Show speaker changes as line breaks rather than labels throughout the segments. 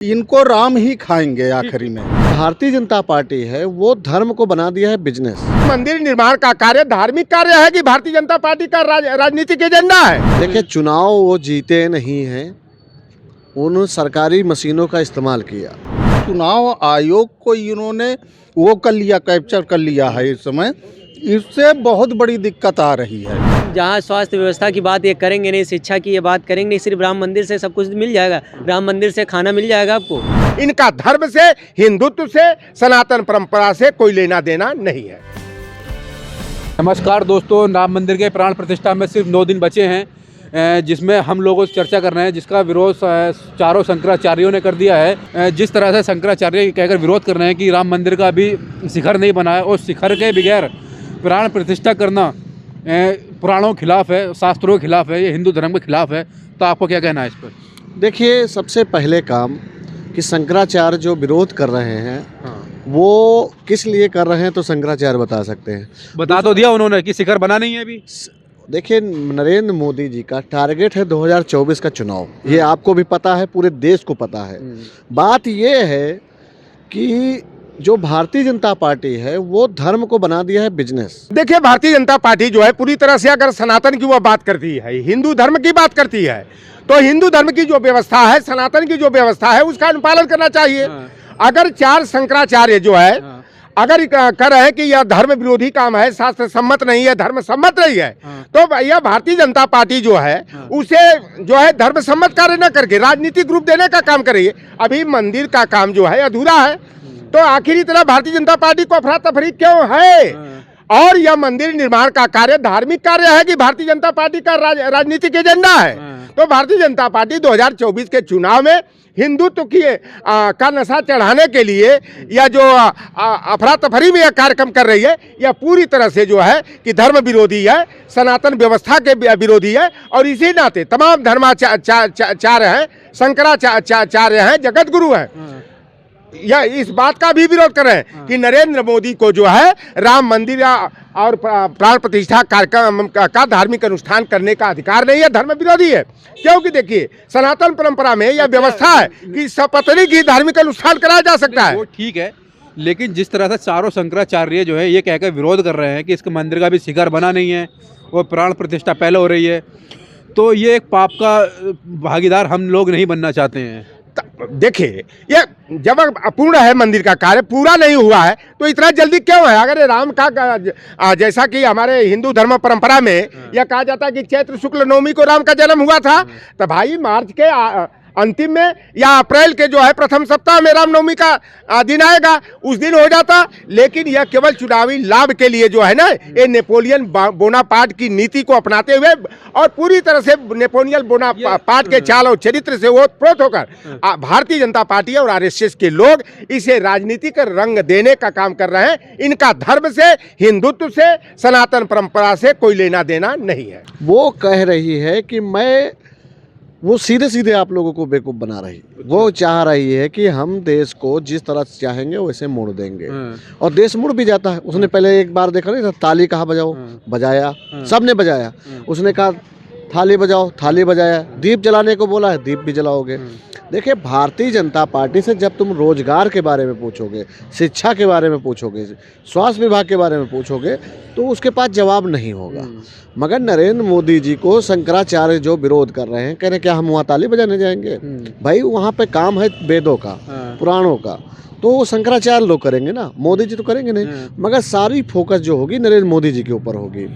इनको राम ही खाएंगे आखिरी में। भारतीय जनता पार्टी है वो धर्म को बना दिया है बिजनेस।
मंदिर निर्माण का कार्य धार्मिक कार्य है कि भारतीय जनता पार्टी का राजनीतिक एजेंडा है?
देखिए, चुनाव वो जीते नहीं हैं, उन सरकारी मशीनों का इस्तेमाल किया। चुनाव आयोग को इन्होंने वो कर लिया, कैप्चर कर लिया है इस समय। इससे बहुत बड़ी दिक्कत आ रही है।
जहाँ स्वास्थ्य व्यवस्था की बात ये करेंगे नहीं, शिक्षा की ये बात करेंगे नहीं, सिर्फ राम मंदिर से सब कुछ मिल जाएगा। राम मंदिर से खाना मिल जाएगा आपको।
इनका धर्म से, हिंदुत्व से, सनातन परंपरा से कोई लेना देना नहीं है।
नमस्कार दोस्तों, राम मंदिर के प्राण प्रतिष्ठा में सिर्फ 9 दिन बचे हैं, जिसमें हम लोगों से चर्चा कर रहे हैं, जिसका विरोध चारों शंकराचार्यों ने कर दिया है। जिस तरह से शंकराचार्य कहकर विरोध कर रहे हैं कि राम मंदिर का अभी शिखर नहीं बना है और शिखर के बगैर प्राण प्रतिष्ठा करना पुराणों के खिलाफ है, शास्त्रों के खिलाफ है, ये हिंदू धर्म के खिलाफ है। तो आपको क्या कहना है इस पर?
देखिए, सबसे पहले काम कि शंकराचार्य जो विरोध कर रहे हैं वो किस लिए कर रहे हैं तो शंकराचार्य बता सकते हैं।
बता तो दिया उन्होंने कि शिखर बना नहीं है अभी।
देखिए, नरेंद्र मोदी जी का टारगेट है 2024 का चुनाव। ये आपको भी पता है, पूरे देश को पता है। बात ये है कि जो भारतीय जनता पार्टी है वो धर्म को बना दिया है बिजनेस।
देखिए, भारतीय जनता पार्टी जो है पूरी तरह से अगर सनातन की वो बात करती है, हिंदू धर्म की बात करती है, तो हिंदू धर्म की जो व्यवस्था है, सनातन की जो व्यवस्था है, उसका अनुपालन करना चाहिए। अगर 4 शंकराचार्य जो है अगर कर रहे हैं कि यह धर्म विरोधी काम है, शास्त्र सम्मत नहीं है, धर्म सम्मत नहीं है, तो यह भारतीय जनता पार्टी जो है उसे जो है धर्म सम्मत कार्य न करके राजनीतिक रूप देने का काम कर रही है। अभी मंदिर का काम जो है अधूरा है, तो आखिर इतना भारतीय जनता पार्टी को अफरा तफरी क्यों है? और यह मंदिर निर्माण का कार्य धार्मिक कार्य है कि भारतीय जनता पार्टी का राजनीतिक एजेंडा है? तो भारतीय जनता पार्टी 2024 के चुनाव में हिंदुत्व की का नशा चढ़ाने के लिए या जो अफरा तफरी में यह कार्यक्रम कर रही है, यह पूरी तरह से जो है कि धर्म विरोधी है, सनातन व्यवस्था के विरोधी है। और इसी नाते तमाम धर्माचार्य हैं, शंकराचार्य हैं, जगत गुरु हैं, या इस बात का भी विरोध कर रहे हैं कि नरेंद्र मोदी को जो है राम मंदिर और प्राण प्रतिष्ठा कार्यक्रम का धार्मिक अनुष्ठान करने का अधिकार नहीं है, धर्म विरोधी है। क्योंकि देखिए, सनातन परंपरा में यह व्यवस्था है कि सपत्नी की धार्मिक अनुष्ठान कराया जा सकता है।
वो ठीक है, लेकिन जिस तरह से चारों शंकराचार्य जो है ये कहकर विरोध कर रहे हैं कि इसके मंदिर का भी शिखर बना नहीं है और प्राण प्रतिष्ठा पहले हो रही है, तो ये एक पाप का भागीदार हम लोग नहीं बनना चाहते हैं।
देखिए, ये जब अपूर्ण है, मंदिर का कार्य पूरा नहीं हुआ है, तो इतना जल्दी क्यों है? अगर राम का जैसा कि हमारे हिंदू धर्म परंपरा में यह कहा जाता है कि चैत्र शुक्ल नवमी को राम का जन्म हुआ था, तो भाई मार्च के अंतिम में या अप्रैल के जो है प्रथम सप्ताह में रामनवमी का दिन आएगा, उस दिन हो जाता। लेकिन यह केवल चुनावी लाभ के लिए जो है ना, ये नेपोलियन बोनापार्ट की नीति को अपनाते हुए और पूरी तरह से नेपोलियन बोनापार्ट के चाल और चरित्र से वो प्रोत होकर भारतीय जनता पार्टी और आरएसएस के लोग इसे राजनीतिक रंग देने का काम कर रहे हैं। इनका धर्म से, हिंदुत्व से, सनातन परंपरा से कोई लेना देना नहीं है।
वो कह रही है कि वो सीधे सीधे आप लोगों को बेवकूफ़ बना रही। वो चाह रही है कि हम देश को जिस तरह चाहेंगे वैसे मोड़ देंगे, और देश मुड़ भी जाता है। उसने पहले एक बार देखा नहीं था, ताली कहा बजाओ, बजाया, सबने बजाया। उसने कहा थाली बजाओ, थाली बजाया। दीप जलाने को बोला है, दीप भी जलाओगे। देखिए, भारतीय जनता पार्टी से जब तुम रोजगार के बारे में पूछोगे, शिक्षा के बारे में पूछोगे, स्वास्थ्य विभाग के बारे में पूछोगे, तो उसके पास जवाब नहीं होगा। मगर नरेंद्र मोदी जी को शंकराचार्य जो विरोध कर रहे हैं, कह रहे हैं क्या हम वहाँ ताली बजाने जाएंगे? भाई, वहाँ पे काम है वेदों का, पुराणों का, तो वो शंकराचार्य लोग करेंगे ना, मोदी जी तो करेंगे नहीं। मगर सारी फोकस जो होगी नरेंद्र मोदी जी के ऊपर होगी।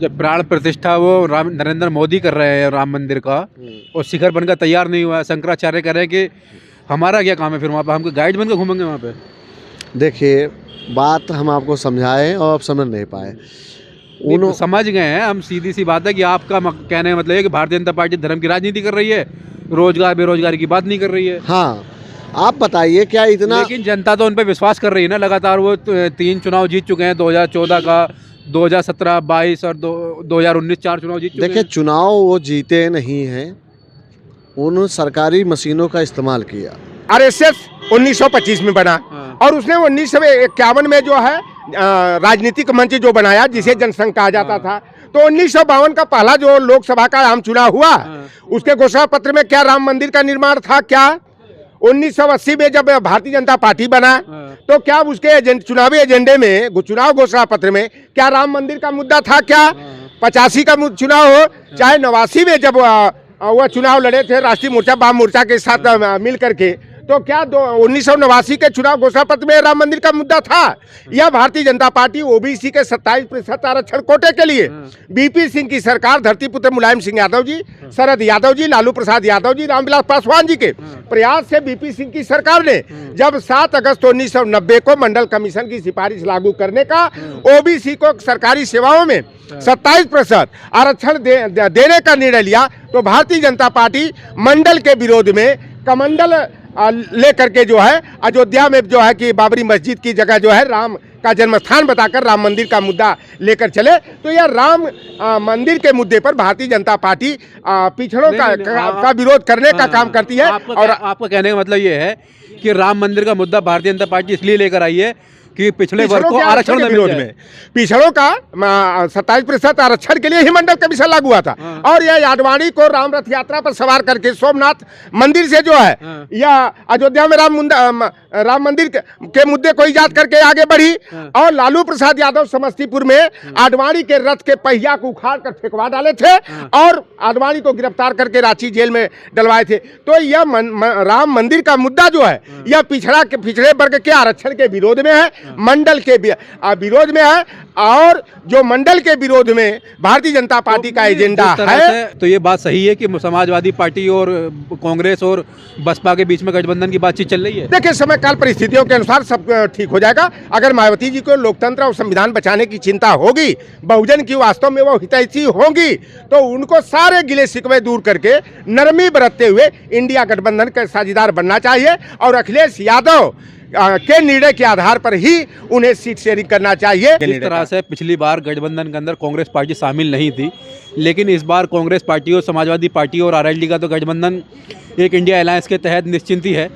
जब प्राण प्रतिष्ठा वो नरेंद्र मोदी कर रहे हैं राम मंदिर का, और शिखर बनकर तैयार नहीं हुआ, शंकराचार्य कह रहे हैं कि हमारा क्या काम है फिर वहाँ पे, हमको गाइड बनकर घूमेंगे वहाँ पे।
देखिए, बात हम आपको समझाएं और आप समझ नहीं पाए।
उन्होंने समझ गए हैं हम, सीधी सी बात है कि आपका कहने का मतलब है कि भारतीय जनता पार्टी धर्म की राजनीति कर रही है, रोजगार बेरोजगारी की बात नहीं कर रही है।
हाँ, आप बताइए क्या इतना?
लेकिन जनता तो उन पर विश्वास कर रही है ना लगातार। वो 3 चुनाव जीत चुके हैं, 2014 का, 2017, 22 और 2019 4 चुनाव जीत चुके हैं।
देखिए, चुनाव वो जीते नहीं हैं, उन सरकारी मशीनों का इस्तेमाल किया।
आरएसएस 1925 में बना और उसने 1951 में जो है राजनीतिक मंच जो बनाया, जिसे जनसंघ कहा जाता था। तो 1952 का पहला जो लोकसभा का आम चुनाव हुआ, उसके घोषणा पत्र में क्या राम मंदिर का निर्माण था? क्या 1980 में जब भारतीय जनता पार्टी बना तो क्या उसके चुनावी एजेंडे में, चुनाव घोषणा पत्र में क्या राम मंदिर का मुद्दा था? क्या 85 का चुनाव हो चाहे 89 में जब वह चुनाव लड़े थे राष्ट्रीय मोर्चा वाम मोर्चा के साथ मिल करके, तो क्या 1989 के चुनाव घोषणा पत्र में राम मंदिर का मुद्दा था? या भारतीय जनता पार्टी ओबीसी के 27% आरक्षण कोटे के लिए बीपी सिंह की सरकार, धरतीपुत्र मुलायम सिंह यादव जी, शरद यादव जी, लालू प्रसाद यादव जी, रामविलास पासवान जी के प्रयास से बीपी सिंह की सरकार ने जब 7 अगस्त 1990 को मंडल कमीशन की सिफारिश लागू करने का, ओबीसी को सरकारी सेवाओं में 27% आरक्षण देने का निर्णय लिया, तो भारतीय जनता पार्टी मंडल के विरोध में कमंडल लेकर के जो है अयोध्या में जो है कि बाबरी मस्जिद की जगह जो है राम का जन्म स्थान बताकर राम मंदिर का मुद्दा लेकर चले। तो यह राम मंदिर के मुद्दे पर भारतीय जनता पार्टी पिछड़ों का विरोध करने का काम करती है।
और आपका कहने का मतलब ये है कि राम मंदिर का मुद्दा भारतीय जनता पार्टी इसलिए लेकर आई है कि पिछड़े वर्ग को आरक्षण के विरोध में, पिछड़ों का 27% आरक्षण के लिए ही मंडल कमीशन लागू हुआ था। और यह आडवाणी को राम रथ यात्रा पर सवार करके सोमनाथ मंदिर से जो है या अयोध्या में राम मंदिर के मुद्दे को ईजाद करके आगे बढ़ी। और लालू प्रसाद यादव समस्तीपुर में आडवाणी के रथ के पहिया को उखाड़ कर फेंकवा डाले थे और आडवाणी को गिरफ्तार करके रांची जेल में डलवाए थे। तो यह राम मंदिर का मुद्दा जो है यह पिछड़े वर्ग के आरक्षण के विरोध में है, मंडल के विरोध में है। और जो मंडल के विरोध में भारतीय जनता पार्टी का एजेंडा है, तो ये बात सही है कि समाजवादी पार्टी और कांग्रेस और बसपा के बीच में गठबंधन की बातचीत चल रही है।
देखिए, समय काल परिस्थितियों के अनुसार सब ठीक हो जाएगा। अगर मायावती जी को लोकतंत्र और संविधान बचाने की चिंता होगी, बहुजन की वास्तव में वो हितैषी होंगी, तो उनको सारे गिले शिकवे दूर करके नरमी बरतते हुए इंडिया गठबंधन के साझेदार बनना चाहिए और अखिलेश यादव के निर्णय के आधार पर ही उन्हें सीट शेयरिंग करना चाहिए।
इस तरह से पिछली बार गठबंधन के अंदर कांग्रेस पार्टी शामिल नहीं थी, लेकिन इस बार कांग्रेस पार्टी और समाजवादी पार्टी और आरएलडी का तो गठबंधन एक इंडिया अलायंस के तहत निश्चिंत ही है।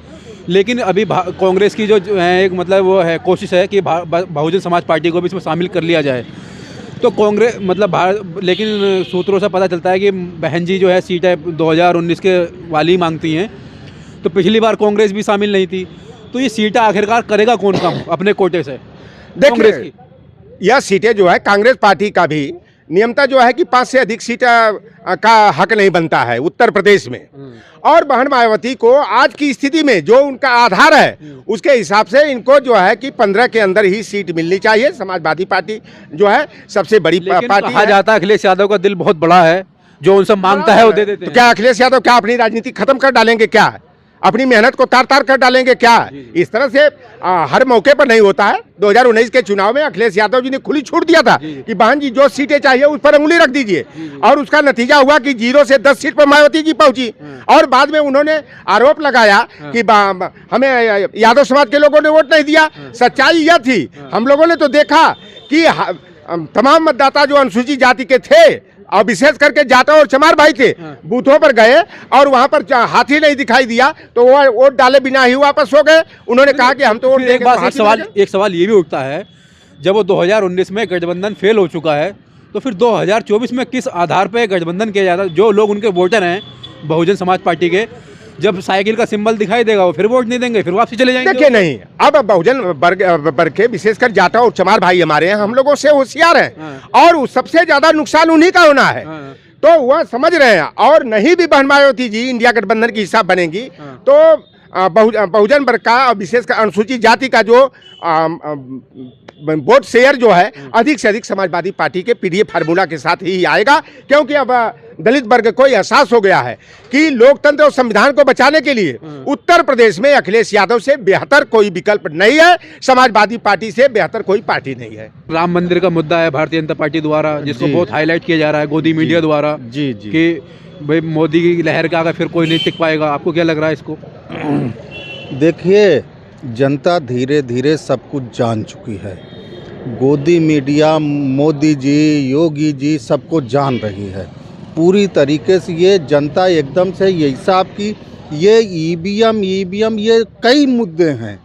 लेकिन अभी कांग्रेस की जो है एक मतलब वो है कोशिश है कि बहुजन समाज पार्टी को भी इसमें शामिल कर लिया जाए। तो कांग्रेस मतलब लेकिन सूत्रों से पता चलता है कि बहन जी जो है सीटें 2019 के वाली मांगती हैं, तो पिछली बार कांग्रेस भी शामिल नहीं थी। तो ये सीटें आखिरकार करेगा कौन काम अपने कोटे से? कांग्रेस की
यह सीटें जो है कांग्रेस पार्टी का भी नियमता जो है कि 5 से अधिक सीट का हक नहीं बनता है उत्तर प्रदेश में। और बहन मायावती को आज की स्थिति में जो उनका आधार है उसके हिसाब से इनको जो है कि 15 के अंदर ही सीट मिलनी चाहिए। समाजवादी पार्टी जो है सबसे बड़ी पार्टी
कहा जाता है अखिलेश यादव का दिल बहुत बड़ा है, जो उनसे मांगता है वो दे देते हैं।
तो क्या अखिलेश यादव क्या अपनी राजनीति खत्म कर डालेंगे? क्या अपनी मेहनत को तार तार कर डालेंगे? क्या इस तरह से हर मौके पर नहीं होता है। 2019 के चुनाव में अखिलेश यादव जी ने खुली छूट दिया था कि बहन जी जो सीटें चाहिए उस पर उंगली रख दीजिए, और उसका नतीजा हुआ कि 0 से 10 सीट पर मायावती जी पहुंची। और बाद में उन्होंने आरोप लगाया कि हमें यादव समाज के लोगों ने वोट नहीं दिया। सच्चाई यह थी, हम लोगों ने तो देखा कि तमाम मतदाता जो अनुसूचित जाति के थे और विशेष करके जाटव और चमार भाई थे, बूथों पर गए और वहां पर हाथी नहीं दिखाई दिया तो वो वोट डाले बिना ही वापस हो गए। उन्होंने कहा कि हम तो वोट देंगे।
एक सवाल ये भी उठता है, जब वो 2019 में गठबंधन फेल हो चुका है तो फिर 2024 में किस आधार पर गठबंधन किया जाता है? जो लोग उनके वोटर हैं बहुजन समाज पार्टी के, जब साइकिल का सिंबल दिखाई देगा वो फिर वोट नहीं देंगे, फिर वापसी चले जाएंगे।
देखिए नहीं, अब बहुजन वर्ग के विशेषकर जाटव और चमार भाई हमारे हैं, हम लोगों से होशियार हैं और सबसे ज्यादा नुकसान उन्हीं का होना है। तो वह समझ रहे हैं। और नहीं भी बहन मायावती जी इंडिया गठबंधन की हिस्सा बनेगी तो बहुजन वर्ग का और विशेषकर अनुसूचित जाति का जो वोट शेयर जो है अधिक से अधिक समाजवादी पार्टी के पीडीए फार्मूला के साथ ही आएगा। क्योंकि अब दलित वर्ग को एहसास हो गया है कि लोकतंत्र और संविधान को बचाने के लिए उत्तर प्रदेश में अखिलेश यादव से बेहतर कोई विकल्प नहीं है, समाजवादी पार्टी से बेहतर कोई पार्टी नहीं है।
राम मंदिर का मुद्दा है भारतीय जनता पार्टी द्वारा, जिसको बहुत हाईलाइट किया जा रहा है गोदी मीडिया द्वारा
जी
कि भाई मोदी की लहर का आगे फिर कोई नहीं टिक पाएगा। आपको क्या लग रहा है इसको?
देखिए, जनता धीरे धीरे सब कुछ जान चुकी है। गोदी मीडिया, मोदी जी, योगी जी सबको जान रही है पूरी तरीके से। ये जनता एकदम से यही साहब की ये ईवीएम ये कई मुद्दे हैं।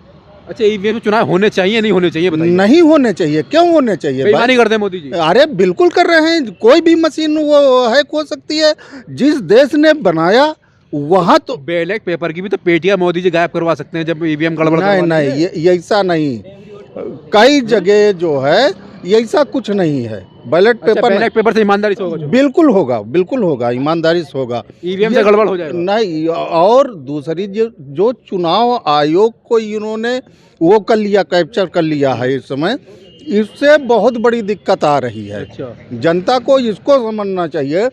अच्छा, ईवीएम चुनाव होने चाहिए नहीं होने चाहिए बताइए?
नहीं होने चाहिए। क्यों होने चाहिए?
बेईमानी करते हैं मोदी जी।
अरे बिल्कुल कर रहे हैं। कोई भी मशीन वो हैक हो सकती है। जिस देश ने बनाया वहाँ तो
बैलेट पेपर की भी तो पेटियां मोदी जी गायब करवा सकते हैं जब ईवीएम गड़बड़
नहीं
करवाते
नहीं
हैं।
ये ऐसा नहीं, कई जगह जो है ऐसा कुछ नहीं है। बैलेट
अच्छा,
पेपर
बैलेट पेपर से ईमानदारी से होगा जो
बिल्कुल होगा, ईमानदारी से होगा।
ईवीएम से गड़बड़ हो जाएगा।
नहीं, और दूसरी जो चुनाव आयोग को इन्होंने वो कर लिया, कैप्चर कर लिया है इस समय, इससे बहुत बड़ी दिक्कत आ रही है।
अच्छा,
जनता को इसको समझना चाहिए।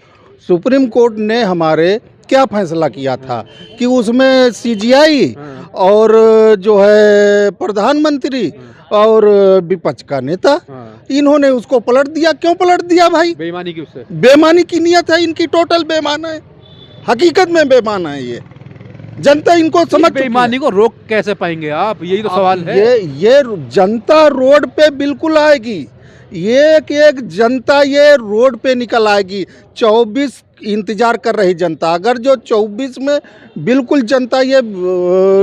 सुप्रीम कोर्ट ने हमारे क्या फैसला किया था कि उसमें सीजीआई और जो है प्रधानमंत्री और विपक्ष का नेता, इन्होंने उसको पलट दिया। क्यों पलट दिया भाई?
बेईमानी की उससे
बेईमानी की नियत है इनकी, टोटल बेईमान है, हकीकत में बेईमान है ये। जनता इनको समझ चुकी है।
बेईमानी को रोक कैसे पाएंगे आप, यही तो सवाल है।
ये जनता रोड पे बिल्कुल आएगी, एक जनता ये रोड पे निकल आएगी। 24 इंतजार कर रही जनता, अगर जो 24 में बिल्कुल जनता ये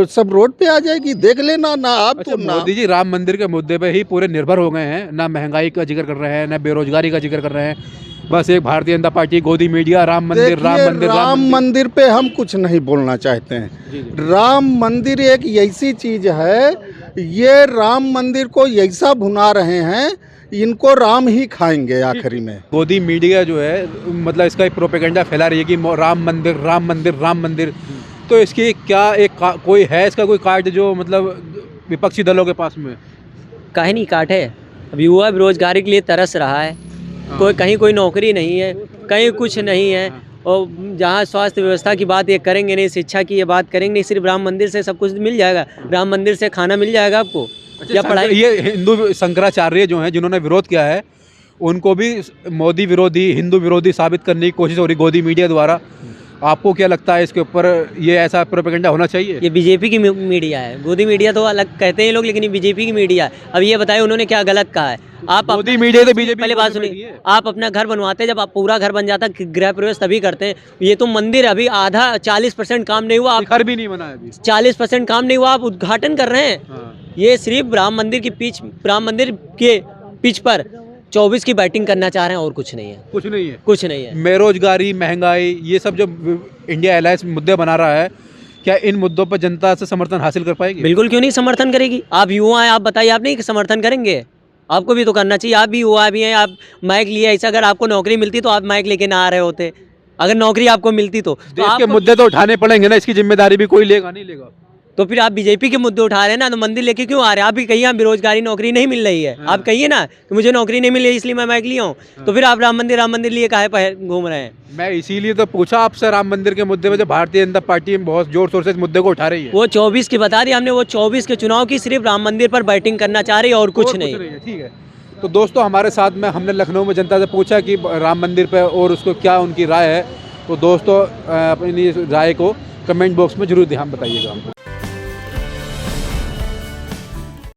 सब रोड पे आ जाएगी, देख लेना ना आप।
अच्छा,
तो ना
मोदी जी राम मंदिर के मुद्दे पे ही पूरे निर्भर हो गए हैं, ना महंगाई का जिक्र कर रहे हैं, ना बेरोजगारी का जिक्र कर रहे हैं। बस एक भारतीय जनता पार्टी, गोदी मीडिया, राम मंदिर,
राम मंदिर पे हम कुछ नहीं बोलना चाहते हैं।
जी, जी।
राम मंदिर एक ऐसी चीज है, ये राम मंदिर को ऐसा भुना रहे हैं, इनको राम ही खाएंगे आखिरी में।
गोदी मीडिया जो है मतलब इसका एक प्रोपेगेंडा फैला रही है कि राम मंदिर राम मंदिर राम मंदिर। तो इसकी क्या कोई है इसका कोई कार्ड जो मतलब विपक्षी दलों के पास में?
काहे नहीं काट है। अब युवा बेरोजगारी के लिए तरस रहा है, कोई नौकरी नहीं है, कहीं कुछ नहीं है। और जहाँ स्वास्थ्य व्यवस्था की बात ये करेंगे नहीं, शिक्षा की ये बात करेंगे नहीं, सिर्फ राम मंदिर से सब कुछ मिल जाएगा। राम मंदिर से खाना मिल जाएगा आपको, या पढ़ाई।
ये हिंदू शंकराचार्य जो हैं जिन्होंने विरोध किया है, उनको भी मोदी विरोधी, हिंदू विरोधी साबित करने की कोशिश हो रही गोदी मीडिया द्वारा। आपको क्या लगता है इसके ऊपर, ये ऐसा प्रोपेगेंडा होना चाहिए?
ये बीजेपी की मीडिया है, गोदी मीडिया तो अलग कहते हैं लोग, लेकिन ये बीजेपी की मीडिया है। अब ये बताइए उन्होंने क्या गलत कहा है? आप
मोदी मीडिया तो बीजेपी
पहले बात सुनिए, आप अपना घर बनवाते हैं, जब आप पूरा घर बन जाता गृह प्रवेश तभी करते हैं। ये तो मंदिर अभी आधा 40% काम नहीं हुआ, आप
घर भी नहीं बना है अभी,
40% काम नहीं हुआ, आप उद्घाटन कर रहे हैं। ये सिर्फ राम मंदिर के पिच पर 24 की बैटिंग करना चाह रहे हैं, और कुछ नहीं है।
कुछ नहीं है,
कुछ नहीं है।
बेरोजगारी, महंगाई, ये सब जो इंडिया अलायंस मुद्दे बना रहा है, क्या इन मुद्दों पर जनता से समर्थन हासिल कर पाएगी?
बिल्कुल क्यों नहीं समर्थन करेगी। आप युवा हैं, आप बताइए, आप नहीं समर्थन करेंगे? आपको भी तो करना चाहिए, आप भी युवा भी हैं, आप माइक लिए ऐसा। अगर आपको नौकरी मिलती तो आप माइक लेके ना आ रहे होते। अगर नौकरी आपको मिलती तो
देश के मुद्दे तो उठाने पड़ेंगे ना, इसकी जिम्मेदारी भी कोई लेगा नहीं लेगा।
तो फिर आप बीजेपी के मुद्दे उठा रहे हैं ना, तो मंदिर लेके क्यों आ रहे हैं? आप भी कहिए आप बेरोजगारी, नौकरी नहीं मिल रही है, आप कहिए ना कि मुझे नौकरी नहीं मिल रही इसलिए मैं माइक लिया हूँ। तो फिर आप राम मंदिर लिए काहे घूम रहे हैं?
मैं इसीलिए तो पूछा आपसे, राम मंदिर के मुद्दे में जो भारतीय जनता पार्टी बहुत जोर शोर से इस मुद्दे को उठा रही है।
वो 24 की बता दी हमने, वो 24 के चुनाव की सिर्फ राम मंदिर पर बैटिंग करना चाह रही है, और कुछ नहीं
है। ठीक है, तो दोस्तों हमारे साथ में हमने लखनऊ में जनता से पूछा कि राम मंदिर पर और उसको क्या उनकी राय है। तो दोस्तों अपनी राय को कमेंट बॉक्स में जरूर ध्यान बताइएगा हमको।